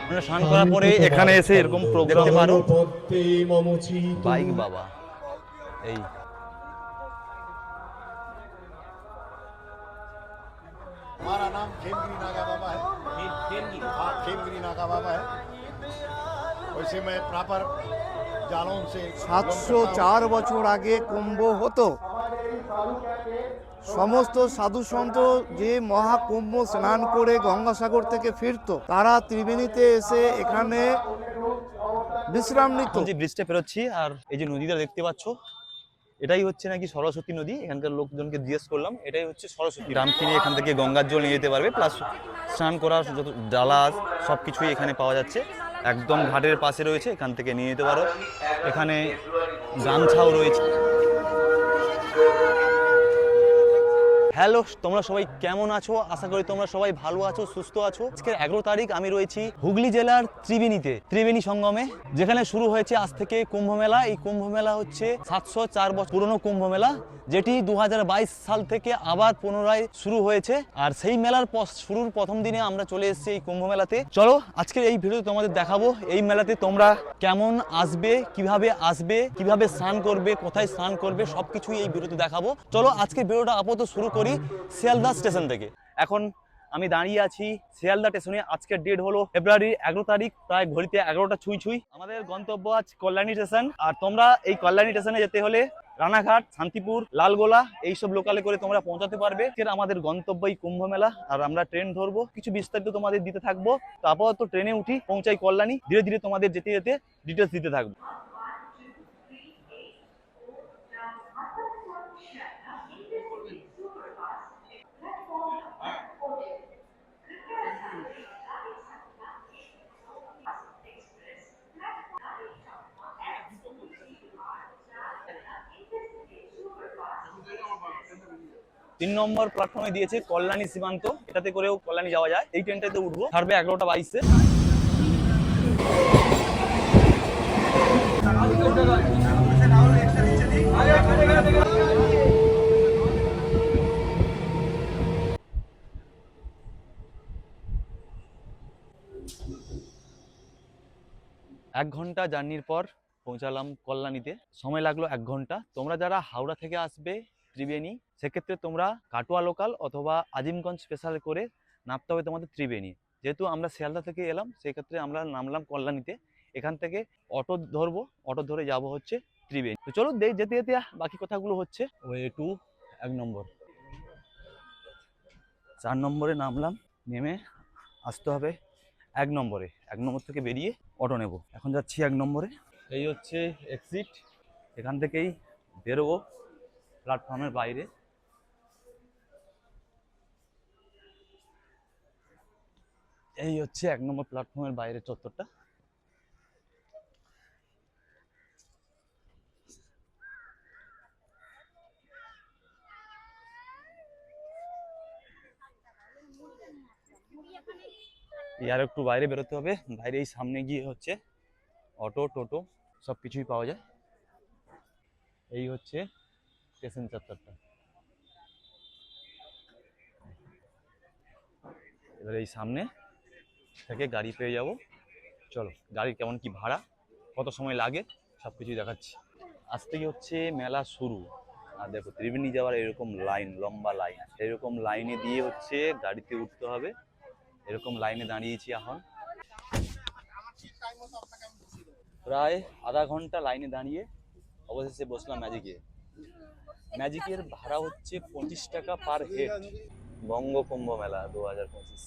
মানে স্নান করার পরে এখানে এসে এরকম প্রোগ্রাম দেখতে পারো। বাইক বাবা এই हमारा नाम खेमगिरी नागा बाबा है। खेमगिरी, हाँ खेमगिरी नागा बाबा है। वैसे मैं प्रॉपर जालौन से 704 বছর আগে কুম্ভ হতো। সমস্ত সাধু সন্ত যে মহাকুম্ভ স্নান করে গঙ্গাসাগর থেকে ফিরতো, তারা ত্রিবেণীতে এসে এখানে বিশ্রাম নিত। যে ব্রিজটা পেরোচ্ছি আর এই যে নদীটা দেখতে পাচ্ছ, এটাই হচ্ছে নাকি সরস্বতী নদী। এখানকার লোকজনকে জিজ্ঞেস করলাম, এটাই হচ্ছে সরস্বতী। গ্রাম কিনে এখান থেকে গঙ্গার জল নিয়ে যেতে পারবে, প্লাস স্নান করার যত ডালা সব কিছুই এখানে পাওয়া যাচ্ছে। একদম ঘাটের পাশে রয়েছে, এখান থেকে নিয়ে যেতে পারো। এখানে গামছাও রয়েছে। হ্যালো, তোমরা সবাই কেমন আছো? আশা করি তোমরা সবাই ভালো আছো, সুস্থ আছো। আজকের 11 তারিখ আমি রয়েছি হুগলি জেলার ত্রিবেণীতে, ত্রিবেণী সঙ্গমে, যেখানে শুরু হয়েছে আজ থেকে কুম্ভ মেলা। এই কুম্ভ মেলা হচ্ছে 704 বছর পুরনো কুম্ভ মেলা, যেটি 2022 সাল থেকে আবার পুনরায় শুরু হয়েছে। আর সেই মেলার শুরুর প্রথম দিনে আমরা চলে এসেছি এই কুম্ভ মেলাতে। চলো আজকের এই ভিডিওতে তোমাদের দেখাবো এই মেলাতে তোমরা কেমন আসবে, কিভাবে স্নান করবে, কোথায় স্নান করবে, সবকিছুই এই ভিডিওতে দেখাবো। চলো আজকের ভিডিওটা আপাতত শুরু করি শিয়ালদা স্টেশন থেকে। এখন আমি দাঁড়িয়ে আছি শিয়ালদা স্টেশনে। আজকের ডেট হলো ফেব্রুয়ারি 11 তারিখ, প্রায় ঘড়িতে 11টা ছুঁই। আমাদের গন্তব্য আছে কল্যাণী স্টেশন। আর তোমরা এই কল্যাণী স্টেশনে যেতে হলে রানাঘাট, শান্তিপুর, লালগোলা এইসব লোকালে করে তোমরা পৌঁছাতে পারবে। আমাদের গন্তব্য এই কুম্ভ মেলা। আর আমরা ট্রেন ধরবো, কিছু বিস্তারিত তোমাদের দিতে থাকবো। তো আপাতত ট্রেনে উঠি, পৌঁছাই কল্যাণী। ধীরে ধীরে তোমাদের যেতে যেতে ডিটেলস দিতে থাকবো। 3 নম্বর প্ল্যাটফর্মে দিয়েছে কল্যাণী সীমান্ত, এটাতে করেও কল্যাণী যাওয়া যায়। এই ট্রেনটাতে উঠবো, ছাড়বে 11টা 22-এ। এক ঘন্টা জার্নির পর পৌঁছালাম কল্যাণীতে। সময় লাগলো 1 ঘন্টা। তোমরা যারা হাওড়া থেকে আসবে ত্রিবেণী, সেক্ষেত্রে তোমরা কাটোয়া লোকাল অথবা আজিমগঞ্জ স্পেশাল করে নামতে হবে তোমাদের ত্রিবেণী। যেহেতু আমরা শিয়ালদা থেকে এলাম, সেক্ষেত্রে আমরা নামলাম কল্যাণীতে। এখান থেকে অটো ধরবো, অটো ধরে যাব হচ্ছে ত্রিবেণী। তো চলো যেতে যেতে বাকি কথাগুলো হচ্ছে। ওয়ে টু 1 নম্বর, 4 নম্বরে নামলাম, নেমে আসতে হবে 1 নম্বরে। 1 নম্বর থেকে বেরিয়ে অটো নেব। এখন যাচ্ছি 1 নম্বরে। এই হচ্ছে এক্সিট, এখান থেকেই বেরোবো প্ল্যাটফর্মের বাইরে। এই হচ্ছে 1 নম্বর প্ল্যাটফর্মের বাইরে চত্বরটা। আর একটু বাইরে বেরোতে হবে। বাইরে এই সামনে গিয়ে হচ্ছে অটো, টোটো সব কিছুই পাওয়া যায়। এই হচ্ছে স্টেশন চত্বরটা। এবার এই সামনে থেকে গাড়ি পেয়ে যাব। চলো গাড়ির কেমন কি ভাড়া, কত সময় লাগে, সব কিছুই দেখাচ্ছি। আজ থেকে হচ্ছে মেলা শুরু। আর দেখো ত্রিবেণী যাওয়ার এরকম লাইন, লম্বা লাইন। এরকম লাইনে দিয়ে হচ্ছে গাড়িতে উঠতে হবে। এরকম লাইনে দাঁড়িয়েছি এখন, প্রায় আধা ঘন্টা লাইনে দাঁড়িয়ে অবশেষে বসলাম ম্যাজিকে। ম্যাজিকের ভাড়া হচ্ছে 25 টাকা পার হেড। বঙ্গ কুম্ভ মেলা 2025।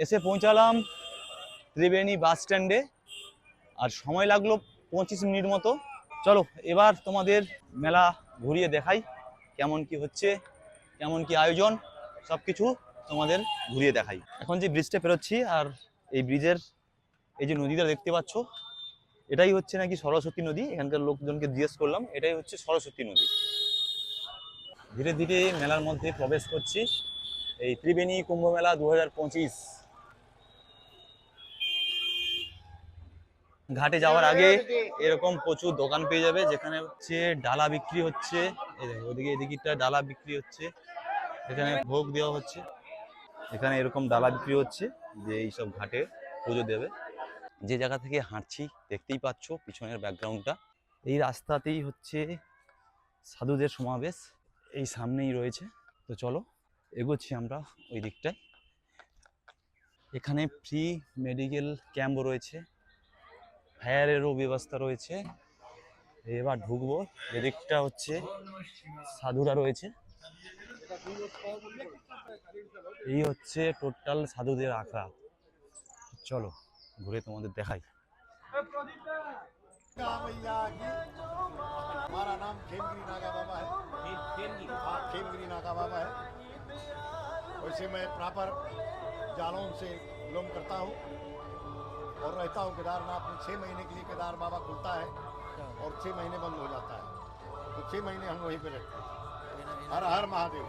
এসে পৌঁছালাম ত্রিবেণী বাস স্ট্যান্ডে। আর সময় লাগলো 25 মিনিট মতো। চলো এবার তোমাদের মেলা ঘুরিয়ে দেখাই, কেমন কি হচ্ছে, কেমন কি আয়োজন, সব কিছু তোমাদের ঘুরিয়ে দেখাই। এখন যে ব্রিজটা পেরোচ্ছি, আর এই ব্রিজের এই যে নদীটা দেখতে পাচ্ছ, এটাই হচ্ছে নাকি সরস্বতী নদী। এখানকার লোকজনকে জিজ্ঞেস করলাম, এটাই হচ্ছে সরস্বতী নদী। ধীরে ধীরে মেলার মধ্যে প্রবেশ করছি, এই ত্রিবেণী কুম্ভ মেলা 2025। ঘাটে যাওয়ার আগে এরকম প্রচুর দোকান পেয়ে যাবে, যেখানে হচ্ছে ডালা বিক্রি হচ্ছে। এই দেখো ওদিকে এদিকটা ডালা বিক্রি হচ্ছে, এখানে ভোগ দেওয়া হচ্ছে। এখানে এরকম ডালা বিক্রি হচ্ছে, যে এইসব ঘাটে পুজো দেবে। যে জায়গা থেকে হাঁটছি দেখতেই পাচ্ছ পিছনের ব্যাকগ্রাউন্ডটা, এই রাস্তাতেই হচ্ছে সাধুদের সমাবেশ, এই সামনেই রয়েছে। তো চলো এগোচ্ছি আমরা ওই দিকটায়। এখানে ফ্রি মেডিকেল ক্যাম্প রয়েছে, ফায়ারেরও ব্যবস্থা রয়েছে। এবার ঢুকবো, এদিকটা হচ্ছে সাধুরা রয়েছে। এই হচ্ছে টোটাল সাধুদের আখড়া। চলো ঘুরে তোমাদের দেখাই। हमारा नाम खेमगिरी नागा बाबा है। हाँ, खेमगिरी नागा बाबा है। वैसे मैं प्रॉपर जालौन से बिलोंग करता हूँ और रहता हूँ केदारनाथ में। 6 महीने के लिए केदार बाबा खुलता है और 6 महीने बंद हो जाता है, तो 6 महीने हम वहीं पे रहते हैं। हर हर महादेव।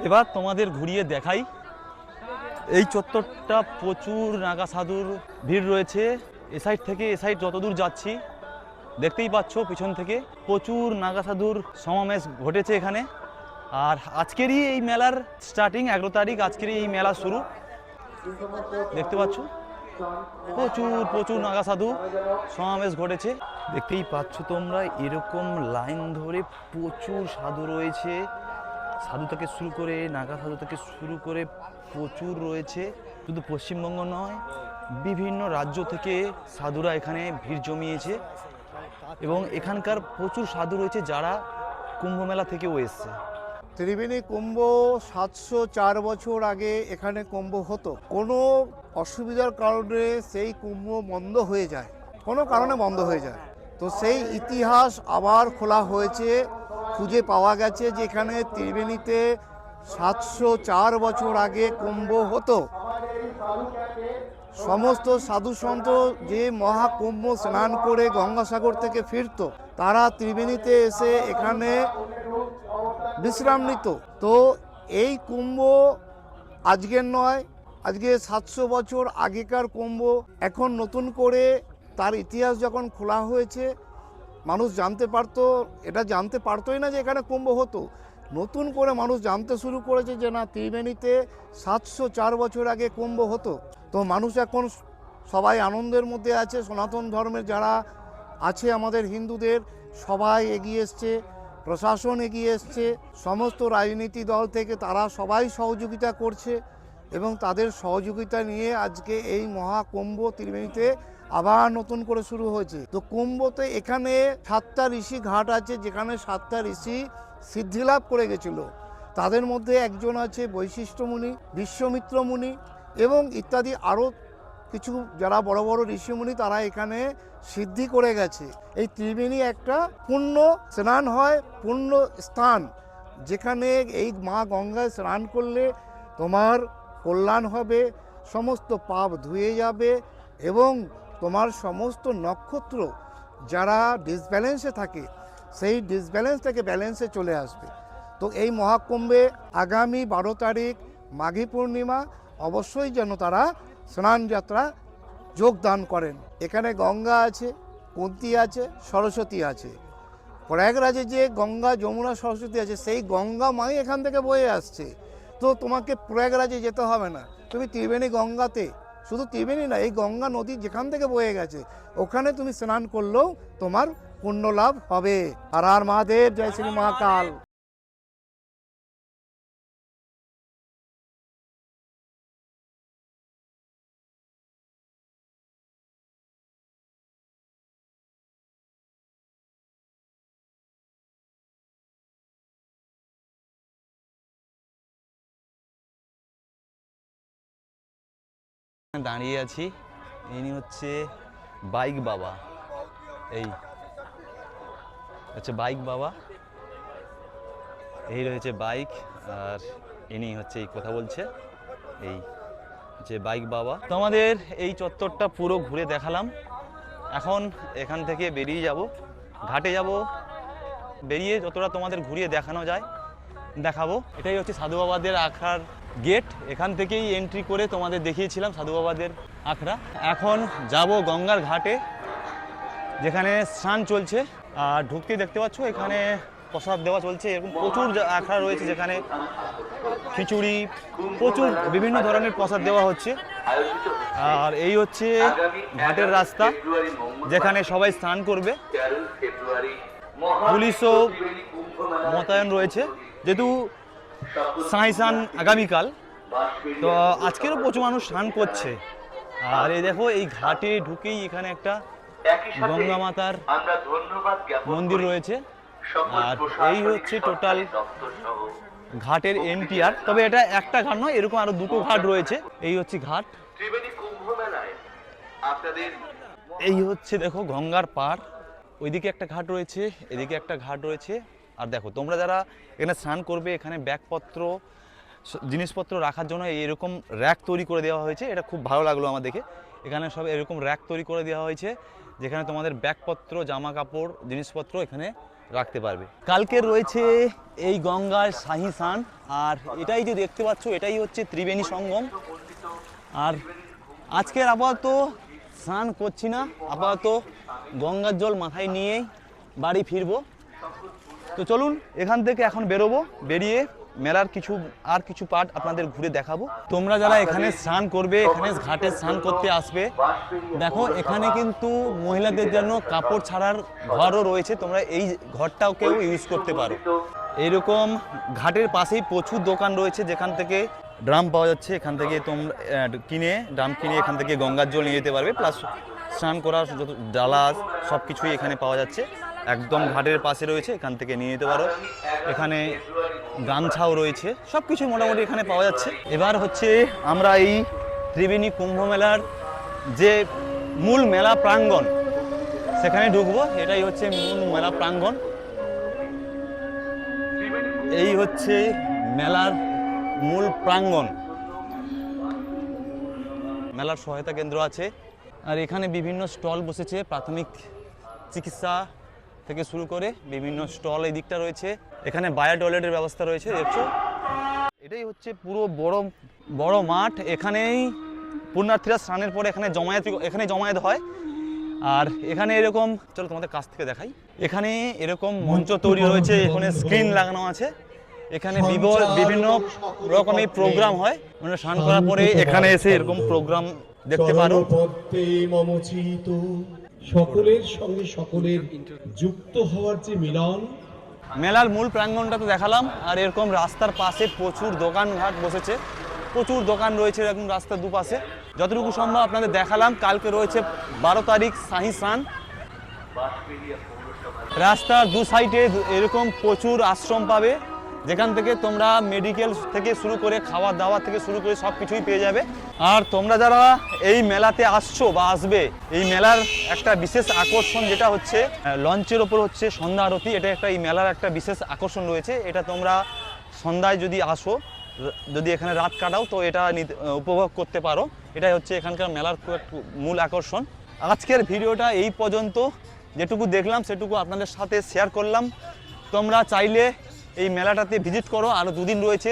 এবার তোমাদের ঘুরিয়ে দেখাই। এই চত্বরটা প্রচুর নাগা সাধুর ভিড় রয়েছে। এ সাইড থেকে এ সাইড যতদূর যাচ্ছি দেখতেই পাচ্ছ পিছন থেকে প্রচুর নাগা সাধুর সমাবেশ ঘটেছে এখানে। আর আজকেরই এই মেলার স্টার্টিং, 11 তারিখ আজকেরই এই মেলা শুরু। দেখতে পাচ্ছ প্রচুর প্রচুর নাগা সাধু সমাবেশ ঘটেছে। দেখতেই পাচ্ছ তোমরা এরকম লাইন ধরে প্রচুর সাধু রয়েছে। সাধু থেকে শুরু করে নাগা সাধু থেকে শুরু করে প্রচুর রয়েছে। শুধু পশ্চিমবঙ্গ নয়, বিভিন্ন রাজ্য থেকে সাধুরা এখানে ভিড় জমিয়েছে এবং এখানকার প্রচুর সাধু রয়েছে যারা কুম্ভ মেলা থেকেও এসছে। ত্রিবেণী কুম্ভ 704 বছর আগে এখানে কুম্ভ হতো। কোনো অসুবিধার কারণে সেই কুম্ভ বন্ধ হয়ে যায়, কোনো কারণে বন্ধ হয়ে যায়। তো সেই ইতিহাস আবার খোলা হয়েছে, খুঁজে পাওয়া গেছে যে এখানে ত্রিবেণীতে 704 বছর আগে কুম্ভ হতো। সমস্ত সাধু সন্ত যে মহাকুম্ভ স্নান করে গঙ্গাসাগর থেকে ফিরত, তারা ত্রিবেণীতে এসে এখানে বিশ্রাম নিত। তো এই কুম্ভ আজকের নয়, আজকে 700 বছর আগেকার কুম্ভ। এখন নতুন করে তার ইতিহাস যখন খোলা হয়েছে, মানুষ জানতে পারতো, এটা জানতে পারতোই না যে এখানে কুম্ভ হতো। নতুন করে মানুষ জানতে শুরু করেছে যে না, ত্রিবেণীতে 704 বছর আগে কুম্ভ হতো। তো মানুষ এখন সবাই আনন্দের মধ্যে আছে। সনাতন ধর্মের যারা আছে আমাদের হিন্দুদের সবাই এগিয়ে এসছে, প্রশাসন এগিয়ে এসছে, সমস্ত রাজনীতি দল থেকে তারা সবাই সহযোগিতা করছে এবং তাদের সহযোগিতা নিয়ে আজকে এই মহাকুম্ভ ত্রিবেণীতে আবার নতুন করে শুরু হয়েছে। তো কুম্ভতে এখানে 7টা ঋষি ঘাট আছে, যেখানে 7টা ঋষি সিদ্ধিলাভ করে গেছিল। তাদের মধ্যে একজন আছে বৈশিষ্ট্য মুনি, বিশ্বমিত্র মুনি এবং ইত্যাদি আরও কিছু যারা বড় বড় ঋষিমুনি, তারা এখানে সিদ্ধি করে গেছে। এই ত্রিবেণী একটা পুণ্য স্নান হয়, পুণ্য স্থান, যেখানে এই মা গঙ্গায় স্নান করলে তোমার কল্যাণ হবে, সমস্ত পাপ ধুয়ে যাবে এবং তোমার সমস্ত নক্ষত্র যারা ডিসব্যালেন্সে থাকে সেই ডিসব্যালেন্স থেকে ব্যালেন্সে চলে আসবে। তো এই মহাকুম্ভে আগামী 12 তারিখ মাঘী পূর্ণিমা অবশ্যই যেন তারা স্নান যাত্রা যোগদান করেন। এখানে গঙ্গা আছে, কুন্তী আছে, সরস্বতী আছে। প্রয়াগরাজে যে গঙ্গা, যমুনা, সরস্বতী আছে, সেই গঙ্গা মাই এখান থেকে বয়ে আসছে। তো তোমাকে প্রয়াগরাজে যেতে হবে না, তুমি ত্রিবেণী গঙ্গাতে, শুধু ত্রিবেণী না, এই গঙ্গা নদী যেখান থেকে বয়ে গেছে ওখানে তুমি স্নান করলেও তোমার পুণ্য লাভ হবে। আর আর মহাদেব, জয় শ্রী মহাকাল। দাঁড়িয়ে আছি, ইনি হচ্ছে বাইক বাবা। এই হচ্ছে বাইক বাবা, এই রয়েছে বাইক, আর ইনি হচ্ছে এই কথা বলছে, এই যে বাইক বাবা। তোমাদের এই চত্বরটা পুরো ঘুরে দেখালাম। এখন এখান থেকে বেরিয়ে যাব, ঘাটে যাব, বেরিয়ে যতটা তোমাদের ঘুরিয়ে দেখানো যায় দেখাবো। এটাই হচ্ছে সাধু বাবাদের আখড়ার গেট, এখান থেকেই এন্ট্রি করে তোমাদের দেখিয়েছিলাম সাধু বাবাদের আখড়া। এখন যাব গঙ্গার ঘাটে, যেখানে স্নান চলছে। আর ঢুকতেই দেখতে পাচ্ছ এখানে প্রসাদ দেওয়া চলছে, এরকম প্রচুর আখড়া রয়েছে যেখানে খিচুড়ি, প্রচুর বিভিন্ন ধরনের প্রসাদ দেওয়া হচ্ছে। আর এই হচ্ছে ঘাটের রাস্তা যেখানে সবাই স্নান করবে। পুলিশও মোতায়েন রয়েছে, যেহেতু সাঁইসান আগামীকাল, তো আজকেরও প্রচুর মানুষ স্নান করছে। আর এই দেখো এই ঘাটে ঢুকেই এখানে একটা গঙ্গা মাতার মন্দির রয়েছে। আর এই হচ্ছে টোটাল ঘাটের এনটিআর। তবে এটা একটা ঘাট নয়, এরকম আরো দুটো ঘাট রয়েছে। এই হচ্ছে ঘাট, এই হচ্ছে দেখো গঙ্গার পাড়। ওইদিকে একটা ঘাট রয়েছে, এদিকে একটা ঘাট রয়েছে। আর দেখো তোমরা যারা এখানে স্নান করবে, এখানে ব্যাগপত্র জিনিসপত্র রাখার জন্য এরকম র্যাক তৈরি করে দেওয়া হয়েছে। এটা খুব ভালো লাগলো আমার দেখে। এখানে সব এরকম র্যাক তৈরি করে দেওয়া হয়েছে যেখানে তোমাদের ব্যাগপত্র, জামা কাপড়, জিনিসপত্র এখানে রাখতে পারবে। কালকে রয়েছে এই গঙ্গার শাহী স্নান। আর এটাই যে দেখতে পাচ্ছ এটাই হচ্ছে ত্রিবেণী সঙ্গম। আর আজকের আপাতত স্নান করছি না, আপাতত গঙ্গার জল মাথায় নিয়েই বাড়ি ফিরবো। তো চলুন এখান থেকে এখন বেরোবো, বেরিয়ে মেলার কিছু পার্ট আপনাদের ঘুরে দেখাবো। তোমরা যারা এখানে স্নান করবে, এখানে ঘাটে স্নান করতে আসবে, দেখো এখানে কিন্তু মহিলাদের জন্য কাপড় ছাড়ার ঘরও রয়েছে। তোমরা এই ঘরটাও কেউ ইউজ করতে পারো। এইরকম ঘাটের পাশেই প্রচুর দোকান রয়েছে যেখান থেকে ড্রাম পাওয়া যাচ্ছে। এখান থেকে তোমরা ড্রাম কিনে এখান থেকে গঙ্গার জল নিয়ে যেতে পারবে। প্লাস স্নান করার যত ডালা সব কিছুই এখানে পাওয়া যাচ্ছে, একদম ঘাটের পাশে রয়েছে, এখান থেকে নিয়ে যেতে পারো। এখানে গামছাও রয়েছে, সব কিছু মোটামুটি এখানে পাওয়া যাচ্ছে। এবার হচ্ছে আমরা এই ত্রিবেণী কুম্ভ মেলার যে মূল মেলা প্রাঙ্গণ সেখানে ঢুকবো। এটাই হচ্ছে মূল মেলা প্রাঙ্গণ। এই হচ্ছে মেলার মূল প্রাঙ্গণ। মেলার সহায়তা কেন্দ্র আছে। আর এখানে বিভিন্ন স্টল বসেছে, প্রাথমিক চিকিৎসা থেকে শুরু করে বিভিন্ন স্টল এই দিকটা রয়েছে। এখানে বায়ো টয়লেটের ব্যবস্থা রয়েছে, দেখছো। এটাই হচ্ছে পুরো বড় মাঠ। এখানেই পুণ্যার্থীরা স্নানের পরে এখানে জমায়েত হয়। আর এখানে এরকম, চলো তোমাদের কাছ থেকে দেখাই, এখানে এরকম মঞ্চ তৈরি রয়েছে, এখানে স্ক্রিন লাগানো আছে। এখানে বিভিন্ন রকমের প্রোগ্রাম হয়। মানে স্নান করার পরে এখানে এসে এরকম প্রোগ্রাম দেখতে পারো। সকলের সঙ্গে সকলের যুক্ত হওয়ার যে মিলন। মেলার মূল প্রাঙ্গণটা তো দেখালাম। আর এরকম রাস্তার পাশে প্রচুর দোকানঘাট বসেছে, প্রচুর দোকান রয়েছে এরকম রাস্তার দুপাশে। যতটুকু সম্ভব আপনাদের দেখালাম। কালকে রয়েছে 12 তারিখ শাহী স্নান। রাস্তার দু সাইডে এরকম প্রচুর আশ্রম পাবে, যেখান থেকে তোমরা মেডিকেল থেকে শুরু করে খাওয়া দাওয়া থেকে শুরু করে সব কিছুই পেয়ে যাবে। আর তোমরা যারা এই মেলাতে আসছো বা আসবে, এই মেলার একটা বিশেষ আকর্ষণ যেটা হচ্ছে লঞ্চের ওপর হচ্ছে সন্ধ্যা আরতি। এটা একটা এই মেলার একটা বিশেষ আকর্ষণ রয়েছে। এটা তোমরা সন্ধ্যায় যদি আসো, যদি এখানে রাত কাটাও, তো এটা উপভোগ করতে পারো। এটাই হচ্ছে এখানকার মেলার মূল আকর্ষণ। আজকের ভিডিওটা এই পর্যন্ত, যেটুকু দেখলাম সেটুকু আপনাদের সাথে শেয়ার করলাম। তোমরা চাইলে এই মেলাটাতে ভিজিট করো, আরও 2 দিন রয়েছে।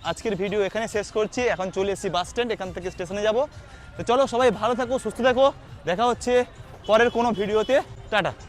আজকের ভিডিও এখানে শেষ করছি। এখন চলে এসেছি বাস স্ট্যান্ড, এখান থেকে স্টেশনে যাব। তো চলো সবাই ভালো থাকো, সুস্থ থাকো, দেখা হচ্ছে পরের কোনো ভিডিওতে। টাটা।